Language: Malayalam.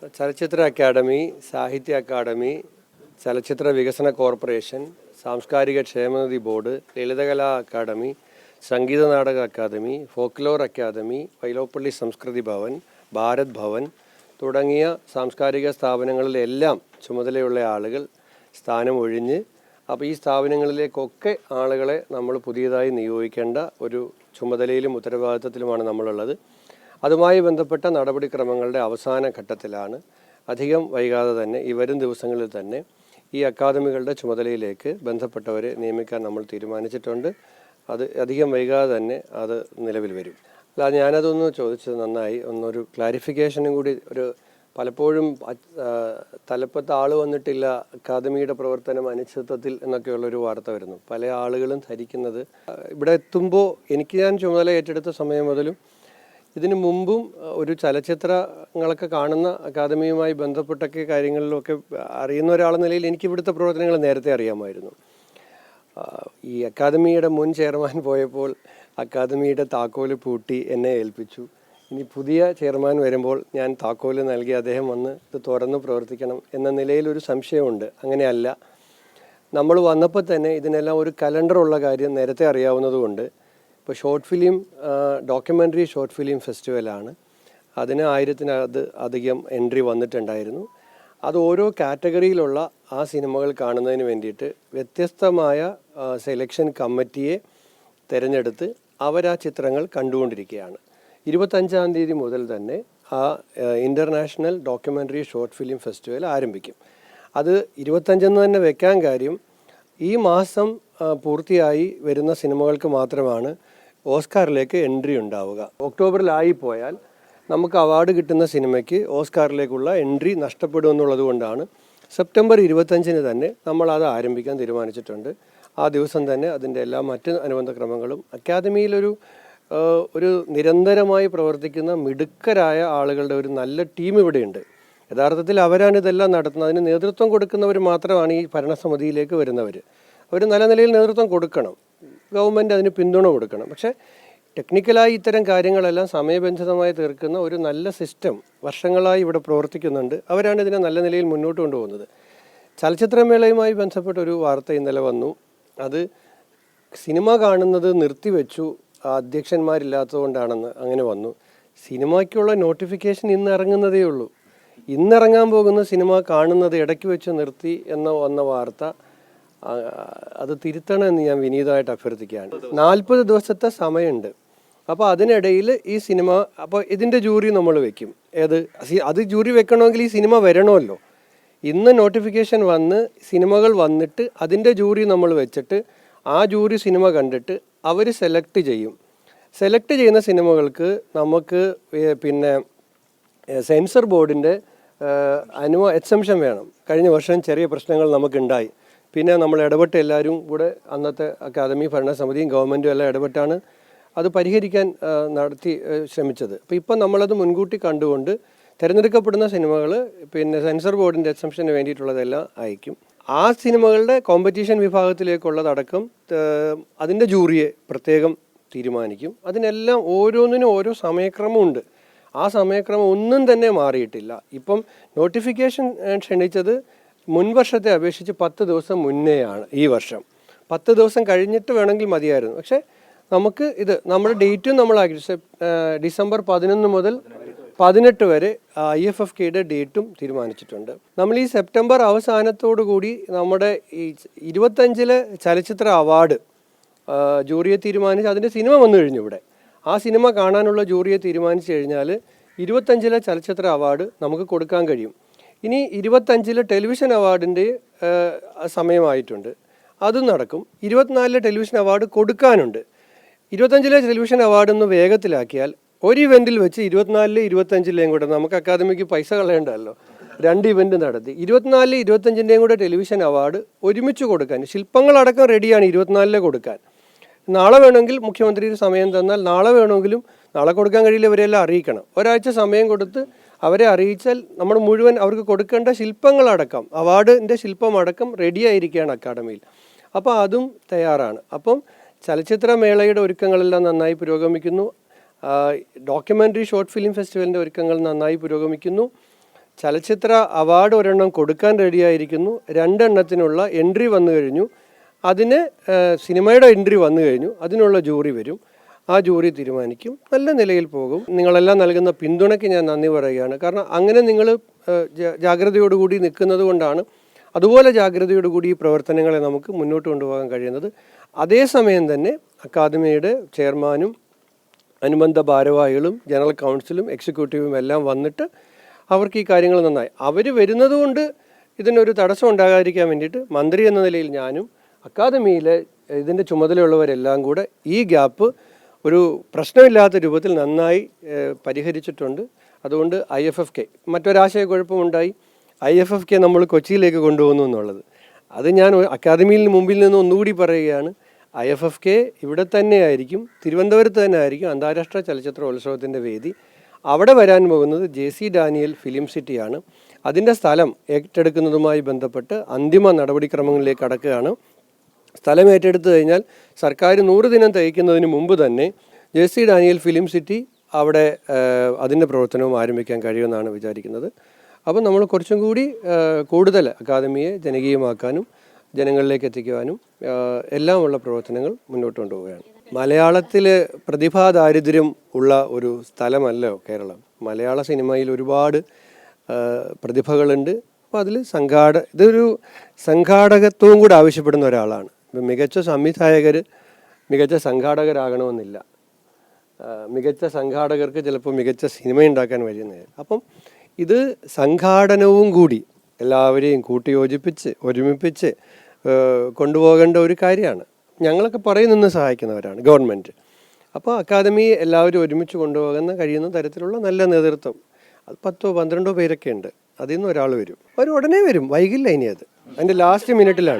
ചലച്ചിത്ര അക്കാദമി, സാഹിത്യ അക്കാദമി, ചലച്ചിത്ര വികസന കോർപ്പറേഷൻ, സാംസ്കാരിക ക്ഷേമനിധി board, Lalithakala academy, Sangeetha Nataka academy, folklore academy, Vyloppilli സംസ്കൃതി ഭവൻ, ഭാരത് ഭവൻ തുടങ്ങിയ സാംസ്കാരിക സ്ഥാപനങ്ങളിലെല്ലാം ചുമതലയുള്ള ആളുകൾ സ്ഥാനം ഒഴിഞ്ഞ്, അപ്പോൾ ഈ സ്ഥാപനങ്ങളിലേക്കൊക്കെ ആളുകളെ നമ്മൾ പുതിയതായി നിയോഗിക്കേണ്ട ഒരു ചുമതലയിലും ഉത്തരവാദിത്തത്തിലുമാണ് നമ്മളുള്ളത്. അതുമായി ബന്ധപ്പെട്ട നടപടിക്രമങ്ങളുടെ അവസാന ഘട്ടത്തിലാണ്. അധികം വൈകാതെ തന്നെ ഈ വരും ദിവസങ്ങളിൽ തന്നെ ഈ അക്കാദമികളുടെ ചുമതലയിലേക്ക് ബന്ധപ്പെട്ടവരെ നിയമിക്കാൻ നമ്മൾ തീരുമാനിച്ചിട്ടുണ്ട്. അത് അധികം വൈകാതെ തന്നെ അത് നിലവിൽ വരും. അല്ല, ഞാനതൊന്ന് ചോദിച്ചത് നന്നായി. ഒന്നൊരു ക്ലാരിഫിക്കേഷനും കൂടി. പലപ്പോഴും തലപ്പത്ത് ആൾ വന്നിട്ടില്ല, അക്കാദമിയുടെ പ്രവർത്തനം അനിശ്ചിതത്വത്തിൽ എന്നൊക്കെയുള്ളൊരു വാർത്ത വരുന്നു. പല ആളുകളും ധരിക്കുന്നത് ഇവിടെ എത്തുമ്പോൾ ഞാൻ ചുമതല ഏറ്റെടുത്ത സമയം മുതലും ഇതിനു മുമ്പും ഒരു ചലച്ചിത്രങ്ങളൊക്കെ കാണുന്ന അക്കാദമിയുമായി ബന്ധപ്പെട്ടൊക്കെ കാര്യങ്ങളിലൊക്കെ അറിയുന്ന ഒരാളെന്ന നിലയിൽ എനിക്ക് ഇവിടുത്തെ പ്രവർത്തനങ്ങൾ നേരത്തെ അറിയാമായിരുന്നു. ഈ അക്കാദമിയുടെ മുൻ ചെയർമാൻ പോയപ്പോൾ അക്കാദമിയുടെ താക്കോല് പൂട്ടി എന്നെ ഏൽപ്പിച്ചു. ഇനി പുതിയ ചെയർമാൻ വരുമ്പോൾ ഞാൻ താക്കോല് നൽകി അദ്ദേഹം വന്ന് ഇത് തുറന്ന് പ്രവർത്തിക്കണം എന്ന നിലയിലൊരു സംശയമുണ്ട്. അങ്ങനെയല്ല, നമ്മൾ വന്നപ്പോൾ തന്നെ ഇതിനെല്ലാം ഒരു കലണ്ടറുള്ള കാര്യം നേരത്തെ അറിയാവുന്നതുകൊണ്ട് ഇപ്പോൾ short film, documentary short film ഫെസ്റ്റിവലാണ്. അതിന് 1000 അധികം എൻട്രി വന്നിട്ടുണ്ടായിരുന്നു. അത് ഓരോ കാറ്റഗറിയിലുള്ള ആ സിനിമകൾ കാണുന്നതിന് വേണ്ടിയിട്ട് വ്യത്യസ്തമായ സെലക്ഷൻ കമ്മിറ്റിയെ തിരഞ്ഞെടുത്ത് അവരാ ചിത്രങ്ങൾ കണ്ടുകൊണ്ടിരിക്കുകയാണ്. 25-ാം തീയതി മുതൽ തന്നെ ആ international documentary short film festival ആരംഭിക്കും. അത് 25 തന്നെ വെക്കാൻ കാര്യം, ഈ മാസം പൂർത്തിയായി വരുന്ന സിനിമകൾക്ക് മാത്രമാണ് ഓസ്കാറിലേക്ക് എൻട്രി ഉണ്ടാവുക. ഒക്ടോബറിലായി പോയാൽ നമുക്ക് അവാർഡ് കിട്ടുന്ന സിനിമയ്ക്ക് ഓസ്കാറിലേക്കുള്ള എൻട്രി നഷ്ടപ്പെടുമെന്നുള്ളത് കൊണ്ടാണ് സെപ്റ്റംബർ 25 തന്നെ നമ്മൾ അത് ആരംഭിക്കാൻ തീരുമാനിച്ചിട്ടുണ്ട്. ആ ദിവസം തന്നെ അതിൻ്റെ എല്ലാ മറ്റ് അനുബന്ധ ക്രമങ്ങളും അക്കാദമിയിലൊരു നിരന്തരമായി പ്രവർത്തിക്കുന്ന മിടുക്കരായ ആളുകളുടെ ഒരു നല്ല ടീം ഇവിടെയുണ്ട്. യഥാർത്ഥത്തിൽ അവരാണ് ഇതെല്ലാം നടത്തുന്നത്. അതിന് നേതൃത്വം കൊടുക്കുന്നവർ മാത്രമാണ് ഈ ഭരണസമിതിയിലേക്ക് വരുന്നവർ. അവർ നല്ല നിലയിൽ നേതൃത്വം കൊടുക്കണം, ഗവൺമെൻറ് അതിന് പിന്തുണ കൊടുക്കണം. പക്ഷേ ടെക്നിക്കലായി ഇത്തരം കാര്യങ്ങളെല്ലാം സമയബന്ധിതമായി തീർക്കുന്ന ഒരു നല്ല സിസ്റ്റം വർഷങ്ങളായി ഇവിടെ പ്രവർത്തിക്കുന്നുണ്ട്. അവരാണ് ഇതിനെ നല്ല നിലയിൽ മുന്നോട്ട് കൊണ്ടുപോകുന്നത്. ചലച്ചിത്രമേളയുമായി ബന്ധപ്പെട്ട ഒരു വാർത്ത ഇന്നലെ വന്നു. അത് സിനിമ കാണുന്നത് നിർത്തിവെച്ചു, അധ്യക്ഷന്മാരില്ലാത്തതുകൊണ്ടാണെന്ന് അങ്ങനെ വന്നു. സിനിമയ്ക്കുള്ള നോട്ടിഫിക്കേഷൻ ഇന്ന് ഇറങ്ങുന്നതേ ഉള്ളൂ. ഇന്നിറങ്ങാൻ പോകുന്ന സിനിമ കാണുന്നത് ഇടയ്ക്ക് വെച്ച് നിർത്തി എന്ന വന്ന വാർത്ത, അത് തിരുത്തണമെന്ന് ഞാൻ വിനീതമായിട്ട് അഭ്യർത്ഥിക്കുകയാണ്. 40 ദിവസത്തെ സമയമുണ്ട്. അപ്പോൾ അതിനിടയിൽ ഈ സിനിമ, അപ്പോൾ ഇതിൻ്റെ ജൂറി നമ്മൾ വെക്കും. അത് ജൂറി വെക്കണമെങ്കിൽ ഈ സിനിമ വരണമല്ലോ. ഇന്ന് നോട്ടിഫിക്കേഷൻ വന്ന് സിനിമകൾ വന്നിട്ട് അതിൻ്റെ ജൂറി നമ്മൾ വെച്ചിട്ട് ആ ജൂറി സിനിമ കണ്ടിട്ട് അവർ സെലക്ട് ചെയ്യും. സെലക്ട് ചെയ്യുന്ന സിനിമകൾക്ക് നമുക്ക് പിന്നെ സെൻസർ ബോർഡിൻ്റെ എക്സംഷൻ വേണം. കഴിഞ്ഞ വർഷം ചെറിയ പ്രശ്നങ്ങൾ നമുക്കുണ്ടായി. പിന്നെ നമ്മൾ ഇടപെട്ട് എല്ലാവരും കൂടെ അന്നത്തെ അക്കാദമി ഭരണസമിതിയും ഗവൺമെൻറ്റും എല്ലാം ഇടപെട്ടാണ് അത് പരിഹരിക്കാൻ ശ്രമിച്ചത്. അപ്പോൾ ഇപ്പം നമ്മളത് മുൻകൂട്ടി കണ്ടുകൊണ്ട് തിരഞ്ഞെടുക്കപ്പെടുന്ന സിനിമകൾ പിന്നെ സെൻസർ ബോർഡിൻ്റെ എക്സംഷന് വേണ്ടിയിട്ടുള്ളതെല്ലാം അയക്കും. ആ സിനിമകളുടെ കോമ്പറ്റീഷൻ വിഭാഗത്തിലേക്കുള്ളതടക്കം അതിൻ്റെ ജൂറിയെ പ്രത്യേകം തീരുമാനിക്കും. അതിനെല്ലാം ഓരോന്നിനും ഓരോ സമയക്രമമുണ്ട്. ആ സമയക്രമം ഒന്നും തന്നെ മാറിയിട്ടില്ല. ഇപ്പം നോട്ടിഫിക്കേഷൻ ക്ഷണിച്ചത് മുൻവർഷത്തെ അപേക്ഷിച്ച് 10 ദിവസം മുന്നേയാണ്. ഈ വർഷം 10 ദിവസം കഴിഞ്ഞിട്ട് വേണമെങ്കിൽ മതിയായിരുന്നു. പക്ഷേ നമുക്ക് നമ്മുടെ ഡേറ്റും നമ്മളാക്കി ഡിസംബർ 11 മുതൽ 18 വരെ IFFKയുടെ ഡേറ്റും തീരുമാനിച്ചിട്ടുണ്ട്. നമ്മൾ ഈ സെപ്റ്റംബർ അവസാനത്തോടു കൂടി നമ്മുടെ ഈ 25 ചലച്ചിത്ര അവാർഡ് ജൂറിയെ തീരുമാനിച്ച് അതിൻ്റെ സിനിമ വന്നു കഴിഞ്ഞു. ഇവിടെ ആ സിനിമ കാണാനുള്ള ജൂറിയെ തീരുമാനിച്ചു കഴിഞ്ഞാൽ 25 ചലച്ചിത്ര അവാർഡ് നമുക്ക് കൊടുക്കാൻ കഴിയും. ഇനി 25 ടെലിവിഷൻ അവാർഡിൻ്റെ സമയമായിട്ടുണ്ട്, അതും നടക്കും. 24 ടെലിവിഷൻ അവാർഡ് കൊടുക്കാനുണ്ട്. 25 ടെലിവിഷൻ അവാർഡൊന്ന് വേഗത്തിലാക്കിയാൽ ഒരു ഇവൻറ്റിൽ വെച്ച് 24 25 കൂടെ നമുക്ക് അക്കാദമിക്ക് പൈസ കളയണ്ടല്ലോ. 2 ഇവൻറ്റ് നടത്തി 24 25 കൂടെ ടെലിവിഷൻ അവാർഡ് ഒരുമിച്ച് കൊടുക്കാൻ ശില്പങ്ങളടക്കം റെഡിയാണ്. 24 കൊടുക്കാൻ നാളെ വേണമെങ്കിൽ മുഖ്യമന്ത്രി ഒരു സമയം തന്നാൽ നാളെ വേണമെങ്കിലും, നാളെ കൊടുക്കാൻ കഴിയില്ല, ഇവരെല്ലാം അറിയിക്കണം. ഒരാഴ്ച സമയം കൊടുത്ത് അവരെ അറിയിച്ചാൽ നമ്മൾ മുഴുവൻ അവർക്ക് കൊടുക്കേണ്ട ശില്പങ്ങളടക്കം, അവാർഡിൻ്റെ ശില്പമടക്കം റെഡിയായിരിക്കുകയാണ് അക്കാദമിയിൽ. അപ്പോൾ അതും തയ്യാറാണ്. അപ്പം ചലച്ചിത്രമേളയുടെ ഒരുക്കങ്ങളെല്ലാം നന്നായി പുരോഗമിക്കുന്നു. ഡോക്യുമെൻ്ററി ഷോർട്ട് ഫിലിം ഫെസ്റ്റിവലിൻ്റെ ഒരുക്കങ്ങൾ നന്നായി പുരോഗമിക്കുന്നു. ചലച്ചിത്ര അവാർഡ് ഒരെണ്ണം കൊടുക്കാൻ റെഡിയായിരിക്കുന്നു, 2 എണ്ണത്തിനുള്ള എൻട്രി വന്നു കഴിഞ്ഞു, അതിന് സിനിമയുടെ എൻട്രി വന്നു കഴിഞ്ഞു, അതിനുള്ള ജൂറി വരും, ആ ജൂറി തീരുമാനിക്കും, നല്ല നിലയിൽ പോകും. നിങ്ങളെല്ലാം നൽകുന്ന പിന്തുണയ്ക്ക് ഞാൻ നന്ദി പറയുകയാണ്. കാരണം അങ്ങനെ നിങ്ങൾ ജാഗ്രതയോടുകൂടി നിൽക്കുന്നത് കൊണ്ടാണ് അതുപോലെ ജാഗ്രതയോടുകൂടി ഈ പ്രവർത്തനങ്ങളെ നമുക്ക് മുന്നോട്ട് കൊണ്ടുപോകാൻ കഴിയുന്നത്. അതേസമയം തന്നെ അക്കാദമിയുടെ ചെയർമാനും അനുബന്ധ ഭാരവാഹികളും ജനറൽ കൗൺസിലും എക്സിക്യൂട്ടീവും എല്ലാം വന്നിട്ട് അവർക്ക് ഈ കാര്യങ്ങൾ നന്നായി അവർ വരുന്നത് കൊണ്ട് ഇതിനൊരു തടസ്സം ഉണ്ടാകാതിരിക്കാൻ വേണ്ടിയിട്ട് മന്ത്രി എന്ന നിലയിൽ ഞാനും അക്കാദമിയിലെ ഇതിൻ്റെ ചുമതലയുള്ളവരെല്ലാം കൂടെ ഈ ഗ്യാപ്പ് ഒരു പ്രശ്നമില്ലാത്ത രൂപത്തിൽ നന്നായി പരിഹരിച്ചിട്ടുണ്ട്. അതുകൊണ്ട് IFFK മറ്റൊരാശയക്കുഴപ്പമുണ്ടായി, IFFK നമ്മൾ കൊച്ചിയിലേക്ക് കൊണ്ടുപോകുന്നു എന്നുള്ളത്. അത് ഞാൻ അക്കാദമിയിൽ മുമ്പിൽ നിന്ന് ഒന്നുകൂടി പറയുകയാണ്, IFFK ഇവിടെ തന്നെയായിരിക്കും, തിരുവനന്തപുരത്ത് തന്നെ ആയിരിക്കും അന്താരാഷ്ട്ര ചലച്ചിത്രോത്സവത്തിൻ്റെ വേദി. അവിടെ വരാൻ പോകുന്നത് JC ഡാനിയൽ ഫിലിം സിറ്റിയാണ്. അതിൻ്റെ സ്ഥലം ഏറ്റെടുക്കുന്നതുമായി ബന്ധപ്പെട്ട് അന്തിമ നടപടിക്രമങ്ങളിലേക്ക് കടക്കുകയാണ്. സ്ഥലം ഏറ്റെടുത്തു കഴിഞ്ഞാൽ സർക്കാർ 100 ദിനം തികയ്ക്കുന്നതിന് മുമ്പ് തന്നെ JC ഡാനിയൽ ഫിലിം സിറ്റി അവിടെ അതിൻ്റെ പ്രവർത്തനവും ആരംഭിക്കാൻ കഴിയുമെന്നാണ് വിചാരിക്കുന്നത്. അപ്പോൾ നമ്മൾ കുറച്ചും കൂടി കൂടുതൽ അക്കാദമിയെ ജനകീയമാക്കാനും ജനങ്ങളിലേക്ക് എത്തിക്കുവാനും എല്ലാമുള്ള പ്രവർത്തനങ്ങൾ മുന്നോട്ട് കൊണ്ടുപോവുകയാണ്. മലയാളത്തിൽ പ്രതിഭാ ദാരിദ്ര്യം ഉള്ള ഒരു സ്ഥലമല്ലോ കേരളം. മലയാള സിനിമയിൽ ഒരുപാട് പ്രതിഭകളുണ്ട്. അപ്പോൾ അതിൽ ഇതൊരു സംഘാടകത്വവും കൂടെ ആവശ്യപ്പെടുന്ന ഒരാളാണ്. മികച്ച സംവിധായകർ മികച്ച സംഘാടകരാകണമെന്നില്ല. മികച്ച സംഘാടകർക്ക് ചിലപ്പോൾ മികച്ച സിനിമ ഉണ്ടാക്കാൻ കഴിയുന്നത്. അപ്പം ഇത് സംഘാടനവും കൂടി എല്ലാവരെയും കൂട്ടിയോജിപ്പിച്ച് ഒരുമിപ്പിച്ച് കൊണ്ടുപോകേണ്ട ഒരു കാര്യമാണ്. ഞങ്ങളൊക്കെ പറയുന്ന സഹായിക്കുന്നവരാണ് ഗവൺമെൻറ്. അപ്പോൾ അക്കാദമി എല്ലാവരും ഒരുമിച്ച് കൊണ്ടുപോകുന്ന കഴിയുന്ന തരത്തിലുള്ള നല്ല നേതൃത്വം, അത് 10-12 പേരൊക്കെ ഉണ്ട്. അതിൽ നിന്ന് ഒരാൾ വരും, അവർ ഉടനെ വരും, വൈകില്ല. ഇനി അത് അതിൻ്റെ ലാസ്റ്റ് മിനിറ്റിലാണ്.